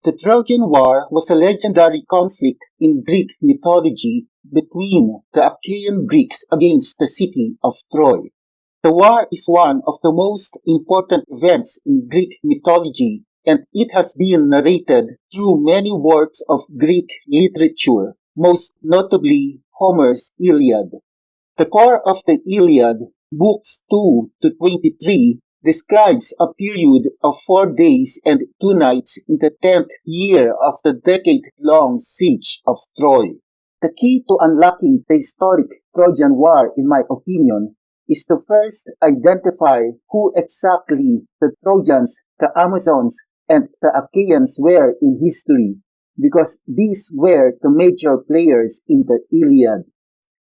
The Trojan War was a legendary conflict in Greek mythology between the Achaean Greeks against the city of Troy. The war is one of the most important events in Greek mythology, and it has been narrated through many works of Greek literature, most notably Homer's Iliad. The core of the Iliad, books 2 to 23, describes a period of 4 days and 2 nights in the 10th year of the decade-long siege of Troy. The key to unlocking the historic Trojan War, in my opinion, is to first identify who exactly the Trojans, the Amazons, and the Achaeans were in history, because these were the major players in the Iliad.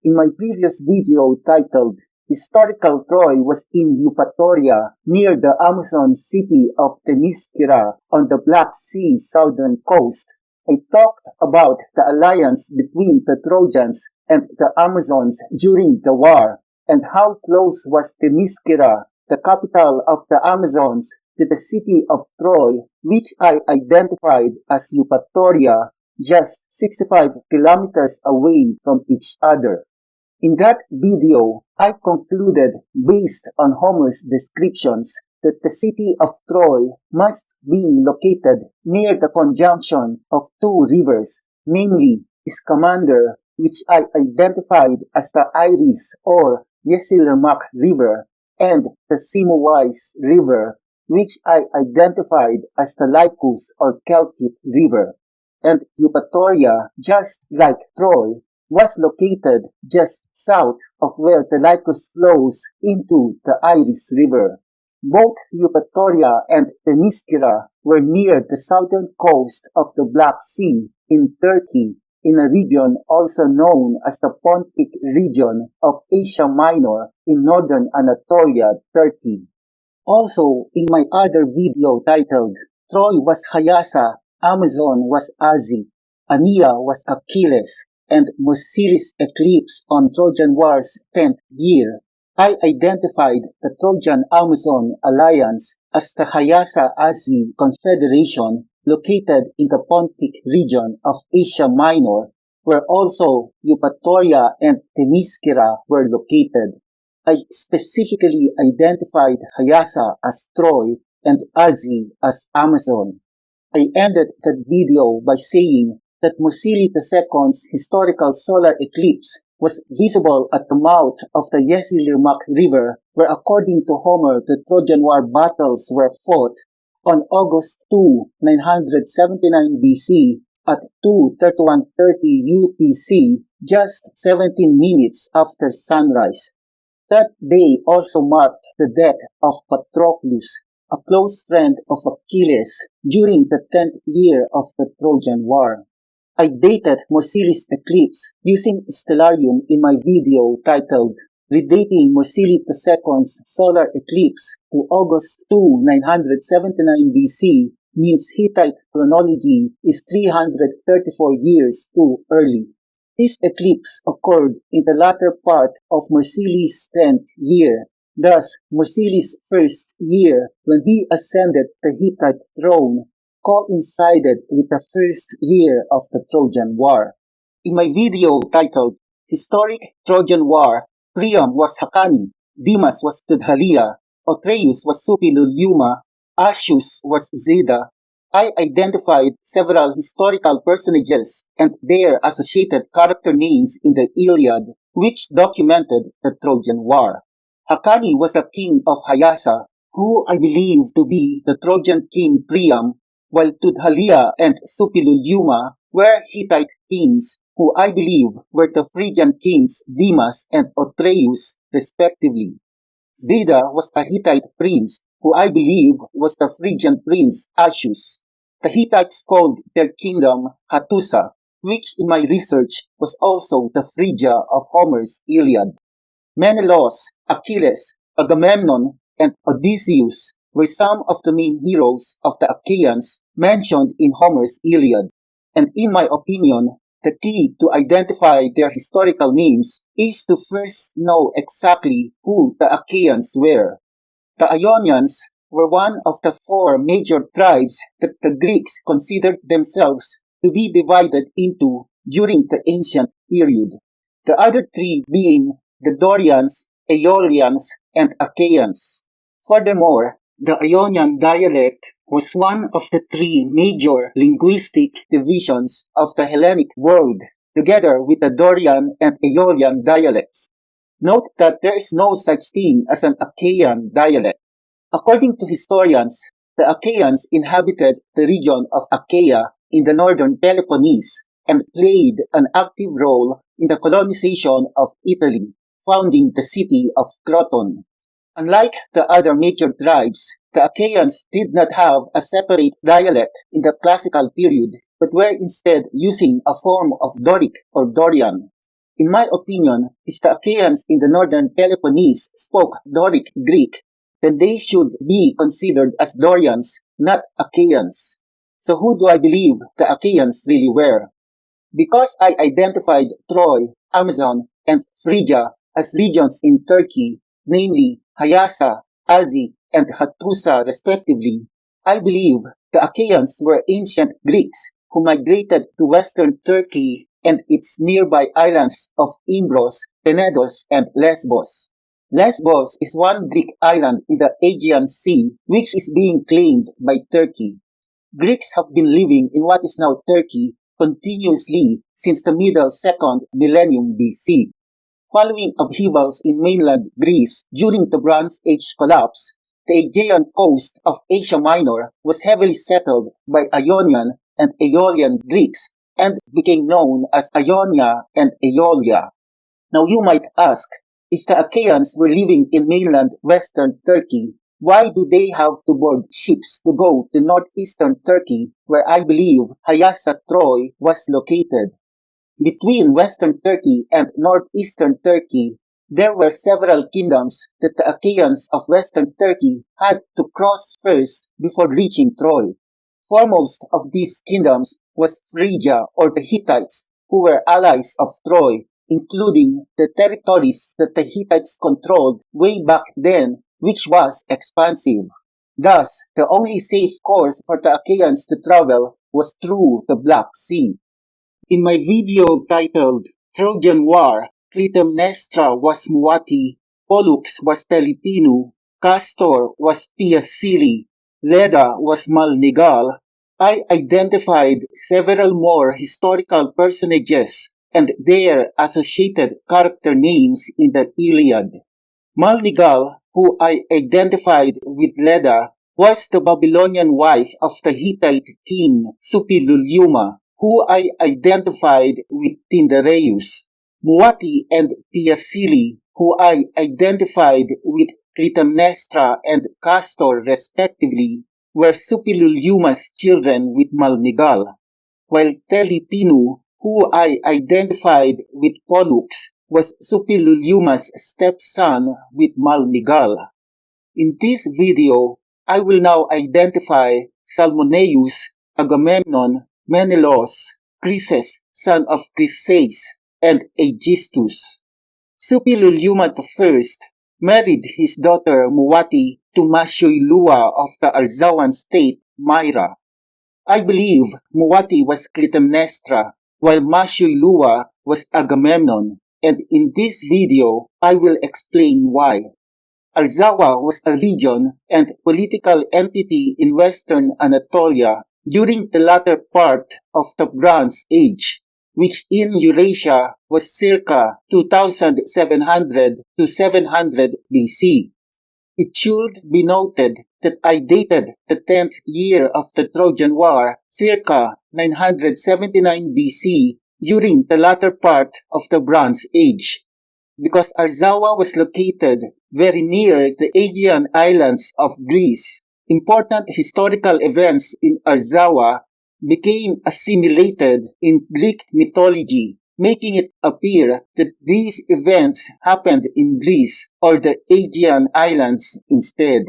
In my previous video titled Historical Troy was in Eupatoria near the Amazon city of Themyscira on the Black Sea southern coast, I talked about the alliance between the Trojans and the Amazons during the war, and how close was Themyscira, the capital of the Amazons, to the city of Troy, which I identified as Eupatoria, just 65 kilometers away from each other. In that video, I concluded, based on Homer's descriptions, that the city of Troy must be located near the conjunction of two rivers, namely Scamander, which I identified as the Iris or Yesilirmak River, and the Simoeis River, which I identified as the Lycus or Kelkit River. And Eupatoria, just like Troy, was located just south of where the Lycus flows into the Iris River. Both Eupatoria and Themyscira were near the southern coast of the Black Sea in Turkey, in a region also known as the Pontic region of Asia Minor in northern Anatolia, Turkey. Also, in my other video titled Troy was Hyasa, Amazon was Azi, Ania was Achilles, and Osiris eclipse on Trojan War's 10th year, I identified the Trojan-Amazon alliance as the Hyasa-Azi Confederation located in the Pontic region of Asia Minor, where also Eupatoria and Themyscira were located. I specifically identified Hyasa as Troy and Azi as Amazon. I ended that video by saying that Osiris II's historical solar eclipse was visible at the mouth of the Yesilirmak River, where according to Homer the Trojan War battles were fought on August 2, 979 BC at 2:31:30 UTC, just 17 minutes after sunrise. That day also marked the death of Patroclus, a close friend of Achilles, during the 10th year of the Trojan War. I dated Osiris eclipse using Stellarium in my video titled Redating Osiris II's solar eclipse to August 2, 979 BC means Hittite chronology is 334 years too early. This eclipse occurred in the latter part of Osiris' 10th year, thus Osiris' first year when he ascended the Hittite throne coincided with the first year of the Trojan War. In my video titled Historic Trojan War, Priam was Hakani, Demas was Tudhalia, Otreus was Supiluluma, Asius was Zeda, I identified several historical personages and their associated character names in the Iliad, which documented the Trojan War. Hakani was a king of Hyasa, who I believe to be the Trojan king Priam, while Tudhalia and Supiluluma were Hittite kings, who I believe were the Phrygian kings Demas and Otreus, respectively. Zeda was a Hittite prince, who I believe was the Phrygian prince Asius. The Hittites called their kingdom Hattusa, which in my research was also the Phrygia of Homer's Iliad. Menelaus, Achilles, Agamemnon, and Odysseus were some of the main heroes of the Achaeans mentioned in Homer's Iliad, and in my opinion, the key to identify their historical names is to first know exactly who the Achaeans were. The Ionians, were one of the four major tribes that the Greeks considered themselves to be divided into during the ancient period, the other three being the Dorians, Aeolians, and Achaeans. Furthermore, the Ionian dialect was one of the three major linguistic divisions of the Hellenic world, together with the Dorian and Aeolian dialects. Note that there is no such thing as an Achaean dialect. According to historians, the Achaeans inhabited the region of Achaea in the northern Peloponnese and played an active role in the colonization of Italy, founding the city of Croton. Unlike the other major tribes, the Achaeans did not have a separate dialect in the classical period, but were instead using a form of Doric or Dorian. In my opinion, if the Achaeans in the northern Peloponnese spoke Doric Greek, then they should be considered as Dorians, not Achaeans. So who do I believe the Achaeans really were? Because I identified Troy, Amazon, and Phrygia as regions in Turkey, namely Hyasa, Azi, and Hattusa respectively, I believe the Achaeans were ancient Greeks who migrated to western Turkey and its nearby islands of Imbros, Tenedos, and Lesbos. Lesbos is one Greek island in the Aegean Sea which is being claimed by Turkey. Greeks have been living in what is now Turkey continuously since the middle 2nd millennium BC. Following upheavals in mainland Greece during the Bronze Age collapse, the Aegean coast of Asia Minor was heavily settled by Ionian and Aeolian Greeks and became known as Ionia and Aeolia. Now you might ask, if the Achaeans were living in mainland western Turkey, why do they have to board ships to go to northeastern Turkey where I believe Hyassa Troy was located? Between western Turkey and northeastern Turkey, there were several kingdoms that the Achaeans of western Turkey had to cross first before reaching Troy. Foremost of these kingdoms was Phrygia or the Hittites, who were allies of Troy, including the territories that the Hittites controlled way back then, which was expansive. Thus, the only safe course for the Achaeans to travel was through the Black Sea. In my video titled Trojan War, Clytemnestra was Muati, Pollux was Telipinu, Castor was Piasili, Leda was Malnigal, I identified several more historical personages and their associated character names in the Iliad. Malnigal, who I identified with Leda, was the Babylonian wife of the Hittite king Suppiluliuma, who I identified with Tyndareus. Muati and Piasili, who I identified with Clytemnestra and Castor respectively, were Suppiluliuma's children with Malnigal, while Telipinu, who I identified with Pollux, was Suppiluliuma's stepson with Malnigal. In this video, I will now identify Salmoneus, Agamemnon, Menelaus, Chryses, son of Chryseis, and Aegisthus. Suppiluliuma I married his daughter Muati to Mashuiluwa of the Arzawan state, Myra. I believe Muati was Clytemnestra, while Mashuiluwa was Agamemnon, and in this video, I will explain why. Arzawa was a region and political entity in western Anatolia during the latter part of the Bronze Age, which in Eurasia was circa 2700 to 700 BC. It should be noted that I dated the 10th year of the Trojan War circa 979 BC during the latter part of the Bronze Age, because Arzawa was located very near the Aegean islands of Greece. Important historical events in Arzawa became assimilated in Greek mythology, making it appear that these events happened in Greece or the Aegean islands instead.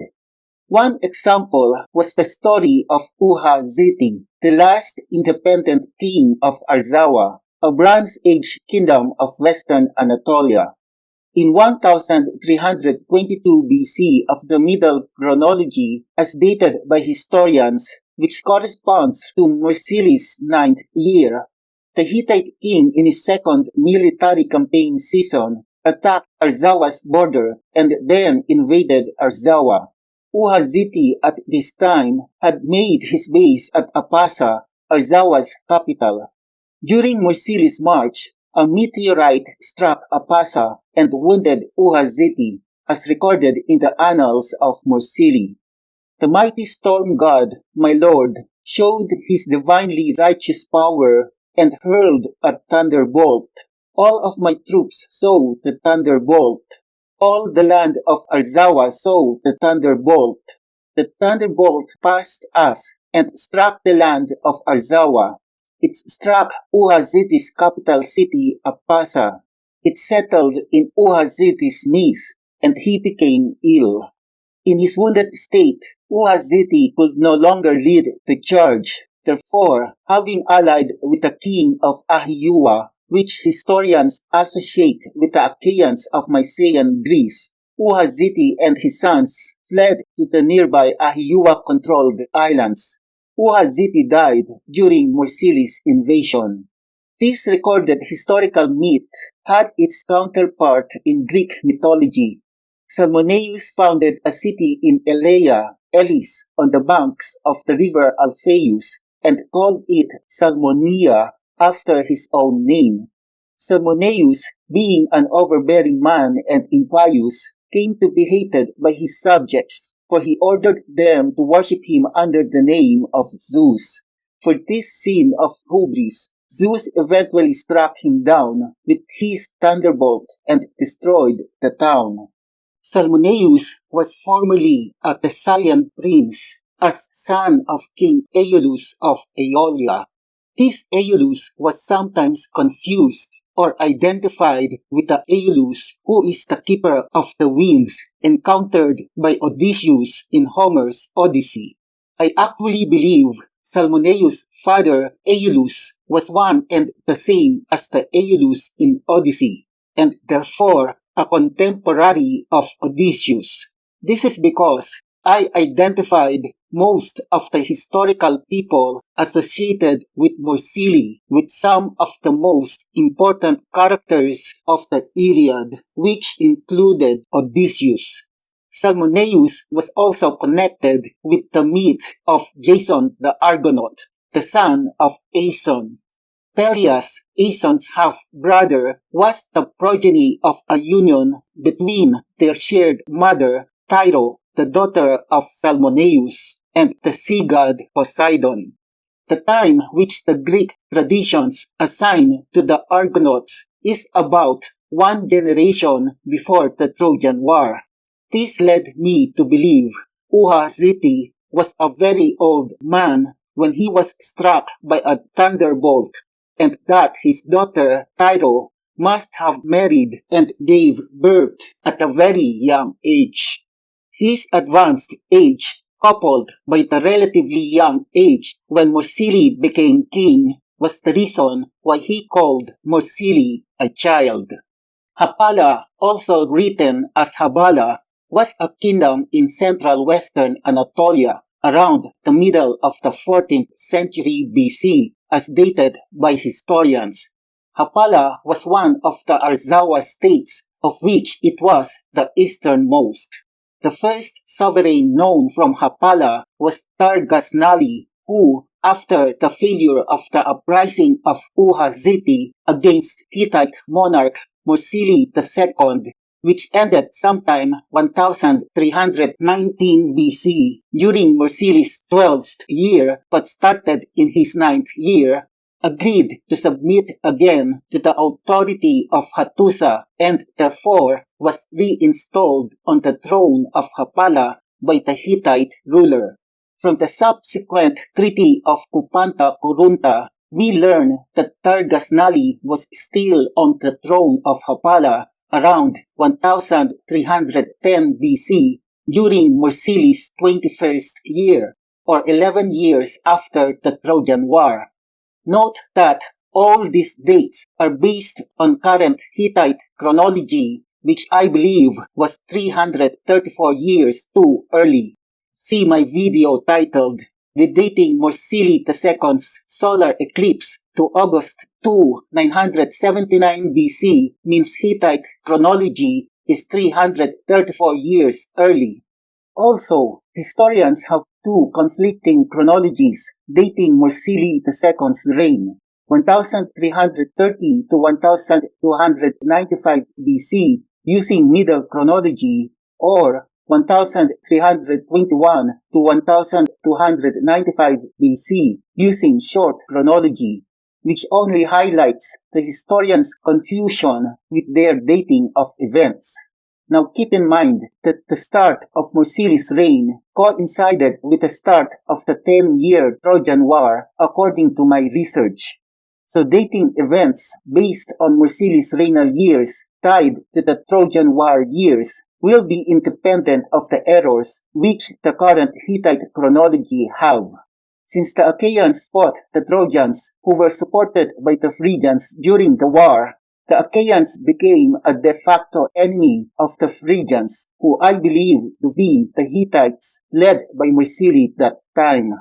One example was the story of Uhha-Ziti, the last independent king of Arzawa, a Bronze Age kingdom of western Anatolia. In 1322 BC of the Middle Chronology, as dated by historians, which corresponds to Marsilis' ninth year, the Hittite king in his second military campaign season attacked Arzawa's border and then invaded Arzawa. Uhha-Ziti at this time had made his base at Apasa, Arzawa's capital. During Marsilis' march, a meteorite struck Apasa and wounded Uhha-Ziti, as recorded in the annals of Marsili. The mighty storm god, my lord, showed his divinely righteous power and hurled a thunderbolt. All of my troops saw the thunderbolt. All the land of Arzawa saw the thunderbolt. The thunderbolt passed us and struck the land of Arzawa. It struck Uhha-Ziti's capital city, Apasa. It settled in Uhha-Ziti's knees, and he became ill. In his wounded state, Uhha-Ziti could no longer lead the charge. Therefore, having allied with the king of Ahiua, which historians associate with the Achaeans of Mycenaean Greece, Uhha-Ziti and his sons fled to the nearby Ahiua-controlled islands. Uhha-Ziti died during Marsilis' invasion. This recorded historical myth had its counterpart in Greek mythology. Salmoneus founded a city in Elea, Elis, on the banks of the river Alpheus, and called it Salmonia after his own name. Salmoneus, being an overbearing man and impious, came to be hated by his subjects, for he ordered them to worship him under the name of Zeus. For this sin of hubris, Zeus eventually struck him down with his thunderbolt and destroyed the town. Salmoneus was formerly a Thessalian prince, as son of King Aeolus of Aeolia. This Aeolus was sometimes confused or identified with the Aeolus who is the keeper of the winds encountered by Odysseus in Homer's Odyssey. I actually believe Salmoneus' father Aeolus was one and the same as the Aeolus in Odyssey, and therefore a contemporary of Odysseus. This is because I identified most of the historical people associated with Marsili with some of the most important characters of the Iliad, which included Odysseus. Salmoneus was also connected with the myth of Jason the Argonaut, the son of Aeson. Peleus, Aeson's half-brother, was the progeny of a union between their shared mother, Tyro, the daughter of Salmoneus, and the sea god Poseidon. The time which the Greek traditions assign to the Argonauts is about one generation before the Trojan War. This led me to believe Uhha-Ziti was a very old man when he was struck by a thunderbolt, and that his daughter Tyro must have married and gave birth at a very young age. His advanced age, coupled by the relatively young age when Marsili became king, was the reason why he called Marsili a child. Hapala, also written as Habala, was a kingdom in central western Anatolia around the middle of the 14th century BC, as dated by historians. Hapala was one of the Arzawa states, of which it was the easternmost. The first sovereign known from Hapala was Targasnalli, who, after the failure of the uprising of Uhha-Ziti against Hittite monarch Marsili II, which ended sometime 1319 BC during Marsili's 12th year but started in his 9th year, agreed to submit again to the authority of Hattusa and therefore was reinstalled on the throne of Hapala by the Hittite ruler. From the subsequent Treaty of Kupanta Kurunta, we learn that Targasnalli was still on the throne of Hapala around 1310 BC during Marsili's 21st year, or 11 years after the Trojan War. Note that all these dates are based on current Hittite chronology which I believe was 334 years too early. See my video titled Redating Mursili II's Solar Eclipse to August 2, 979 BC means Hittite chronology is 334 years early. Also, historians have two conflicting chronologies dating Mursili II's reign, 1330 to 1295 BC using Middle chronology or 1321 to 1295 BC using Short chronology, which only highlights the historians' confusion with their dating of events. Now keep in mind that the start of Mursili's reign coincided with the start of the 10-year Trojan War according to my research. So dating events based on Mursili's regnal years tied to the Trojan War years will be independent of the errors which the current Hittite chronology have. Since the Achaeans fought the Trojans who were supported by the Phrygians during the war, the Achaeans became a de facto enemy of the Phrygians, who I believe to be the Hittites led by Mursili that time.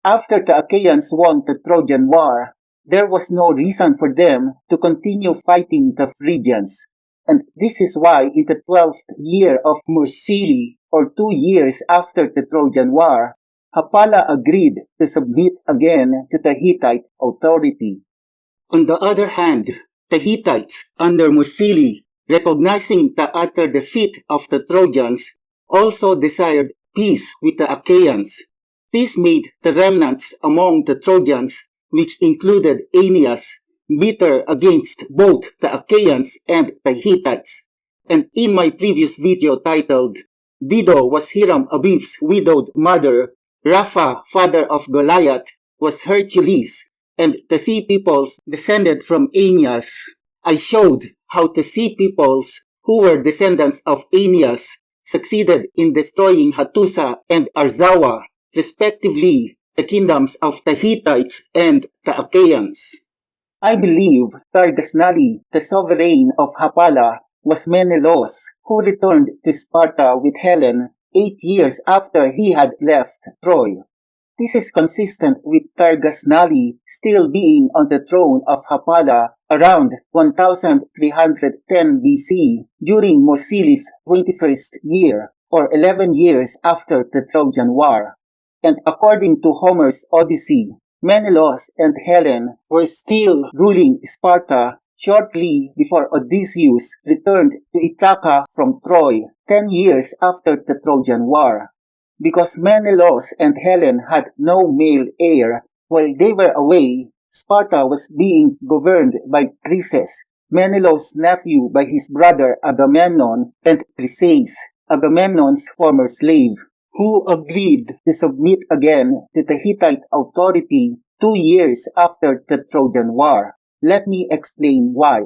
After the Achaeans won the Trojan War, there was no reason for them to continue fighting the Phrygians. And this is why in the 12th year of Mursili, or 2 years after the Trojan War, Hapala agreed to submit again to the Hittite authority. On the other hand, the Hittites under Mursili, recognizing the utter defeat of the Trojans, also desired peace with the Achaeans. This made the remnants among the Trojans, which included Aeneas, bitter against both the Achaeans and the Hittites. And in my previous video titled, Dido was Hiram Abib's widowed mother, Rapha, father of Goliath, was Hercules, and the Sea Peoples descended from Aeneas. I showed how the Sea Peoples, who were descendants of Aeneas, succeeded in destroying Hattusa and Arzawa, respectively, the kingdoms of the Hittites and the Achaeans. I believe Targasnalli, the sovereign of Hapala, was Menelaus, who returned to Sparta with Helen 8 years after he had left Troy. This is consistent with Targasnalli still being on the throne of Hapala around 1310 BC during Mursili's 21st year, or 11 years after the Trojan War. And according to Homer's Odyssey, Menelaus and Helen were still ruling Sparta shortly before Odysseus returned to Ithaca from Troy 10 years after the Trojan War. Because Menelaus and Helen had no male heir while they were away, Sparta was being governed by Chryses, Menelaus' nephew by his brother Agamemnon, and Chryseis, Agamemnon's former slave, who agreed to submit again to the Hittite authority 2 years after the Trojan War. Let me explain why.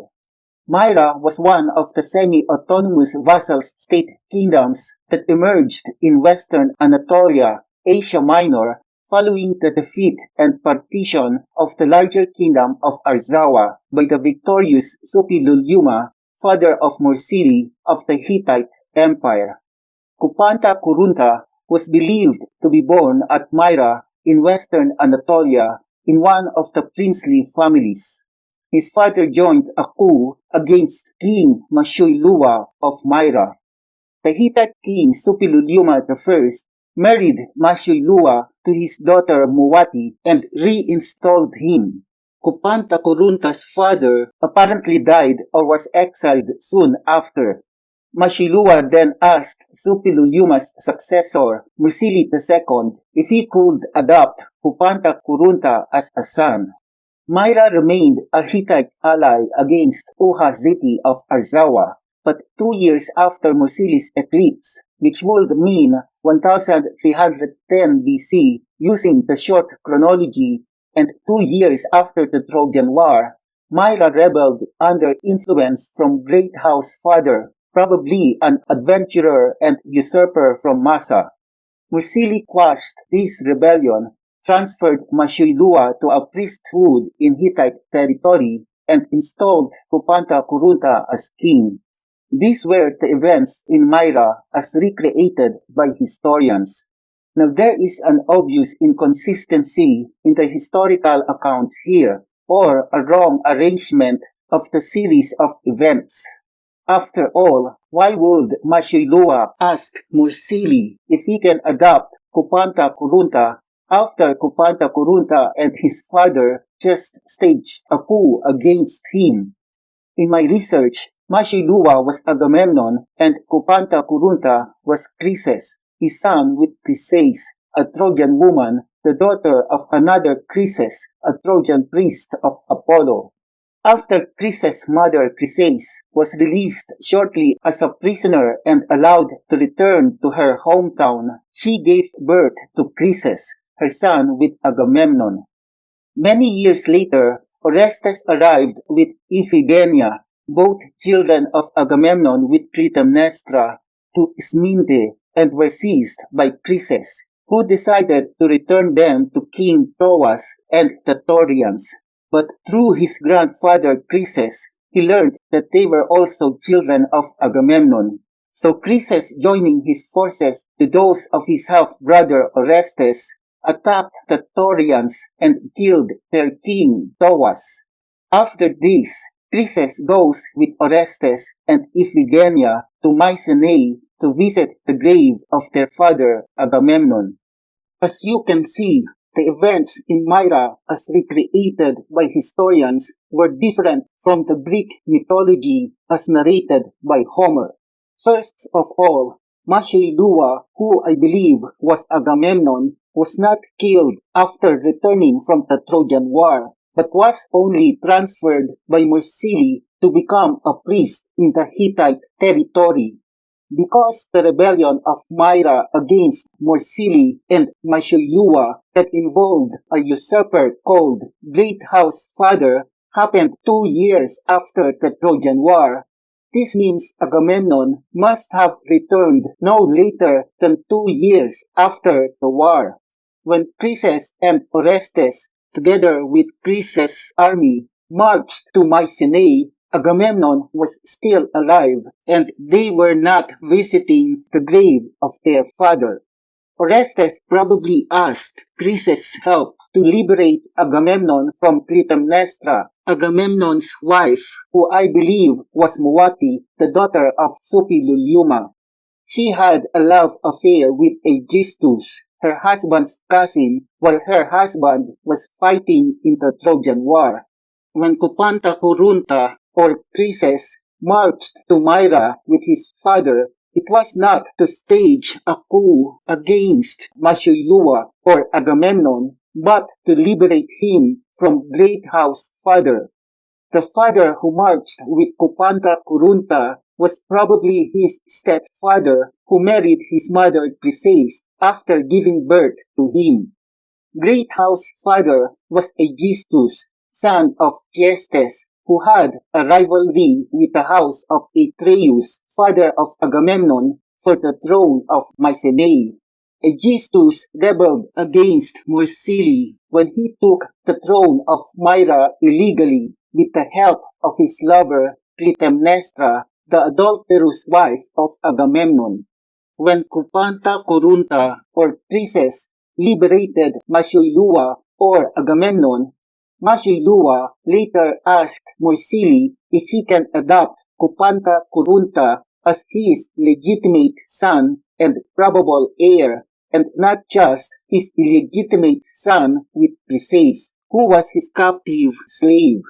Myra was one of the semi-autonomous vassal state kingdoms that emerged in western Anatolia, Asia Minor, following the defeat and partition of the larger kingdom of Arzawa by the victorious Suppiluliuma, father of Mursili of the Hittite Empire. Kupanta Kurunta was believed to be born at Myra in western Anatolia in one of the princely families. His father joined a coup against King Mashuiluwa of Myra. The Hittite king Suppiluliuma I married Mashuiluwa to his daughter Muwati and reinstalled him. Kupanta Kurunta's father apparently died or was exiled soon after. Mashuiluwa then asked Suppiluliuma's successor, Mursili II, if he could adopt Kupanta Kurunta as a son. Myra remained a Hittite ally against Uhha-Ziti of Arzawa, but 2 years after Mursili's eclipse, which would mean 1310 BC using the short chronology, and 2 years after the Trojan War, Myra rebelled under influence from Great House father, probably an adventurer and usurper from Massa. Mursili quashed this rebellion, transferred Mashuiluwa to a priesthood in Hittite territory, and installed Kupanta Kurunta as king. These were the events in Myra as recreated by historians. Now there is an obvious inconsistency in the historical account here, or a wrong arrangement of the series of events. After all, why would Mashuiluwa ask Mursili if he can adopt Kupanta Kurunta after Kupanta Kurunta and his father just staged a coup against him? In my research, Mashuiluwa was Agamemnon and Kupanta Kurunta was Chryses, his son with Chryseis, a Trojan woman, the daughter of another Chryses, a Trojan priest of Apollo. After Chryses' mother Chryseis was released shortly as a prisoner and allowed to return to her hometown, she gave birth to Chryses, her son with Agamemnon. Many years later, Orestes arrived with Iphigenia, both children of Agamemnon with Clytemnestra, to Sminthe and were seized by Chryses, who decided to return them to King Thoas and the Taurians. But through his grandfather Chryses, he learned that they were also children of Agamemnon. So Chryses, joining his forces to those of his half-brother Orestes, attacked the Taurians and killed their king Thoas. After this, Chryses goes with Orestes and Iphigenia to Mycenae to visit the grave of their father Agamemnon. As you can see, the events in Myra as recreated by historians were different from the Greek mythology as narrated by Homer. First of all, Mashuiluwa, who I believe was Agamemnon, was not killed after returning from the Trojan War, but was only transferred by Mursili to become a priest in the Hittite territory. Because the rebellion of Myra against Mursili and Mashuiluwa that involved a usurper called Great House Father happened 2 years after the Trojan War, this means Agamemnon must have returned no later than 2 years after the war, when Chryses and Orestes, together with Chryses' army, marched to Mycenae. Agamemnon was still alive, and they were not visiting the grave of their father. Orestes probably asked Chryses' help to liberate Agamemnon from Clytemnestra, Agamemnon's wife, who I believe was Muwati, the daughter of Suppiluliuma. She had a love affair with Aegisthus, her husband's cousin, while her husband was fighting in the Trojan War. When Kupanta Kurunta, or Chryses, marched to Myra with his father, it was not to stage a coup against Mashuiluwa or Agamemnon, but to liberate him from Great House Father. The father who marched with Kupanta Kurunta was probably his stepfather who married his mother Chryseis after giving birth to him. Great House Father was Aegisthus, son of Giestes, who had a rivalry with the house of Atreus, father of Agamemnon, for the throne of Mycenae. Aegisthus rebelled against Mursili when he took the throne of Myra illegally with the help of his lover Clytemnestra, the adulterous wife of Agamemnon. When Kupanta Kurunta or Chryses liberated Mashuiluwa or Agamemnon, Mashuiluwa later asked Mursili if he can adopt Kupanta Kurunta as his legitimate son and probable heir, and not just his illegitimate son with Chryseis, who was his captive slave.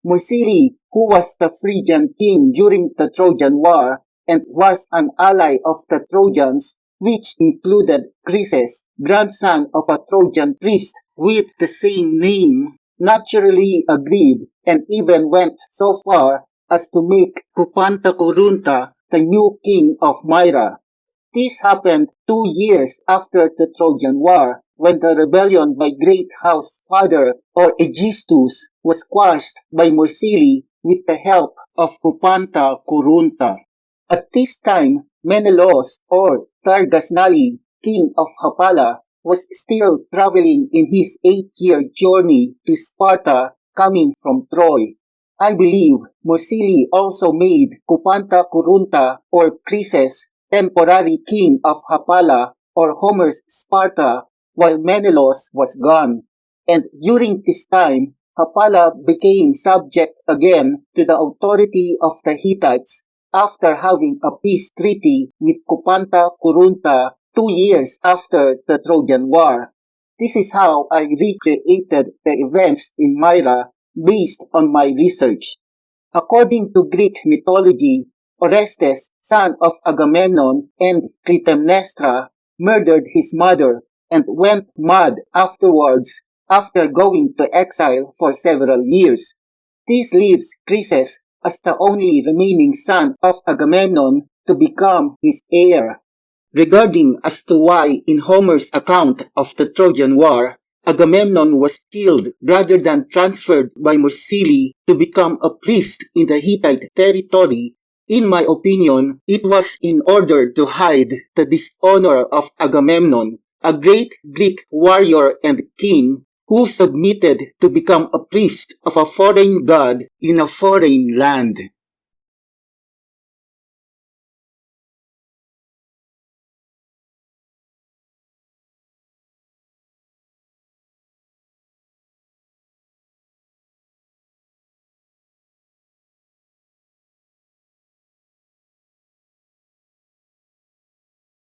Mursili, who was the Phrygian king during the Trojan War and was an ally of the Trojans, which included Chryses, grandson of a Trojan priest with the same name, naturally agreed and even went so far as to make Kupanta Kurunta the new king of Myra. This happened 2 years after the Trojan War, when the rebellion by Great House Father or Aegisthus was quashed by Mursili with the help of Kupanta Kurunta. At this time, Menelaus or Targasnalli, king of Hapala, was still traveling in his 8-year journey to Sparta coming from Troy. I believe Mursili also made Kupanta Kurunta or Chryses temporary king of Hapala or Homer's Sparta while Menelaus was gone. And during this time, Hapala became subject again to the authority of the Hittites after having a peace treaty with Kupanta Kurunta 2 years after the Trojan War. This is how I recreated the events in Myra based on my research. According to Greek mythology, Orestes, son of Agamemnon and Clytemnestra, murdered his mother and went mad afterwards after going to exile for several years. This leaves Chryses as the only remaining son of Agamemnon to become his heir. Regarding as to why in Homer's account of the Trojan War, Agamemnon was killed rather than transferred by Mursili to become a priest in the Hittite territory, in my opinion, it was in order to hide the dishonor of Agamemnon, a great Greek warrior and king who submitted to become a priest of a foreign god in a foreign land.